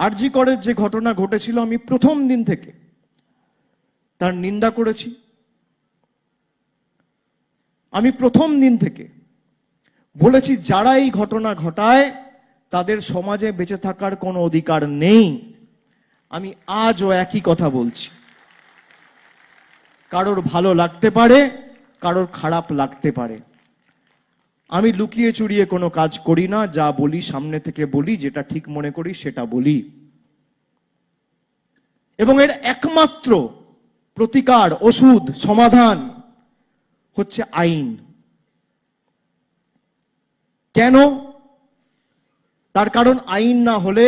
আরজি করের যে ঘটনা ঘটেছিল আমি প্রথম দিন থেকে তার নিন্দা করেছি। আমি প্রথম দিন থেকে বলেছি যারা এই ঘটনা ঘটায় তাদের সমাজে বেঁচে থাকার কোনো অধিকার নেই। আমি আজও একই কথা বলছি। কারোর ভালো লাগতে পারে, কারোর খারাপ লাগতে পারে। আমি লুকিয়ে চুরিয়ে কোনো কাজ করি না, যা বলি সামনে থেকে বলি, যেটা ঠিক মনে করি সেটা বলি। এবং এর একমাত্র প্রতিকার, ওষুধ, সমাধান হচ্ছে আইন। কেন? তার কারণ আইন না হলে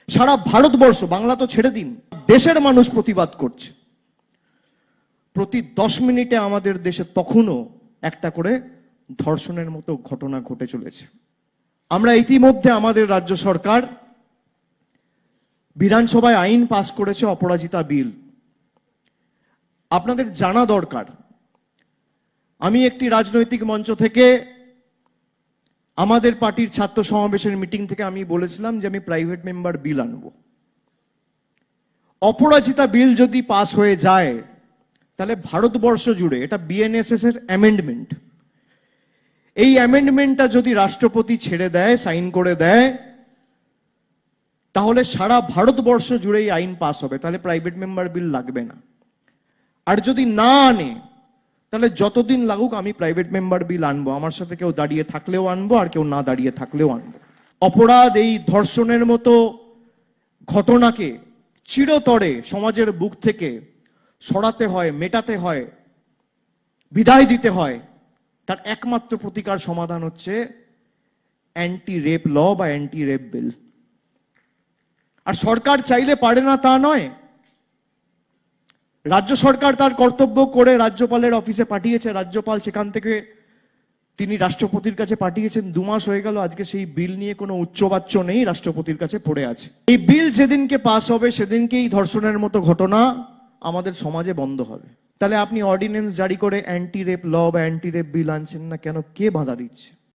সারা ভারতবর্ষ, বাংলা তো ছেড়ে দিন, দেশের মানুষ প্রতিবাদ করছে। প্রতি 10 মিনিটে আমাদের দেশে তখনও একটা করে ধর্ষণের মতো ঘটনা ঘটে চলেছে। আমরা ইতিমধ্যে আমাদের রাজ্য সরকার বিধানসভায় আইন পাস করেছে, অপরাজিতা বিল। আপনাদের জানা দরকার, আমি একটি রাজনৈতিক মঞ্চ থেকে আমাদের পার্টির ছাত্র সমাবেশের মিটিং থেকে আমি বলেছিলাম যে আমি প্রাইভেট মেম্বার বিল আনবো। অপরাজিতা বিল যদি পাস হয়ে যায় তাহলে ভারতবর্ষ জুড়ে, এটা বিএনএসএস এর অ্যামেন্ডমেন্ট, এই অ্যামেন্ডমেন্টটা যদি রাষ্ট্রপতি ছেড়ে দেয়, সাইন করে দেয়, তাহলে সারা ভারতবর্ষ জুড়ে এই আইন পাস হবে। তাহলে প্রাইভেট মেম্বার বিল লাগবে না। আর যদি না আনে তাহলে যতদিন লাগুক আমি প্রাইভেট মেম্বার বিল আনবো। আমার সাথে কেউ দাঁড়িয়ে থাকলেও আনবো, আর কেউ না দাঁড়িয়ে থাকলেও আনবো। অপরাধ, এই ধর্ষণের মতো ঘটনাকে চিরতরে সমাজের বুক থেকে সরাতে হয়, মেটাতে হয়, বিদায় দিতে হয়। তার একমাত্র প্রতিকার সমাধান হচ্ছে অ্যান্টি রেপ ল বা অ্যান্টি রেপ বিল। আর সরকার চাইলে পারে না তা নয়। রাজ্য সরকার তার কর্তব্য করে রাজ্যপালের অফিসে পাঠিয়েছে, রাজ্যপাল সেখান থেকে তিনি রাষ্ট্রপতির কাছে পাঠিয়েছেন। 2 মাস হয়ে গেল, আজকে সেই বিল নিয়ে কোনো উচ্চবাচ্য নেই, রাষ্ট্রপতির কাছে পড়ে আছে। এই বিল যেদিনকে পাস হবে সেদিনকেই ধর্ষণের মতো ঘটনা আমাদের সমাজে বন্ধ হবে। তাহলে আপনি অর্ডিন্যান্স জারি করে অ্যান্টি রেপ ল বা অ্যান্টি রেপ বিল আনছেন না কেন? কে বাধা দিচ্ছে?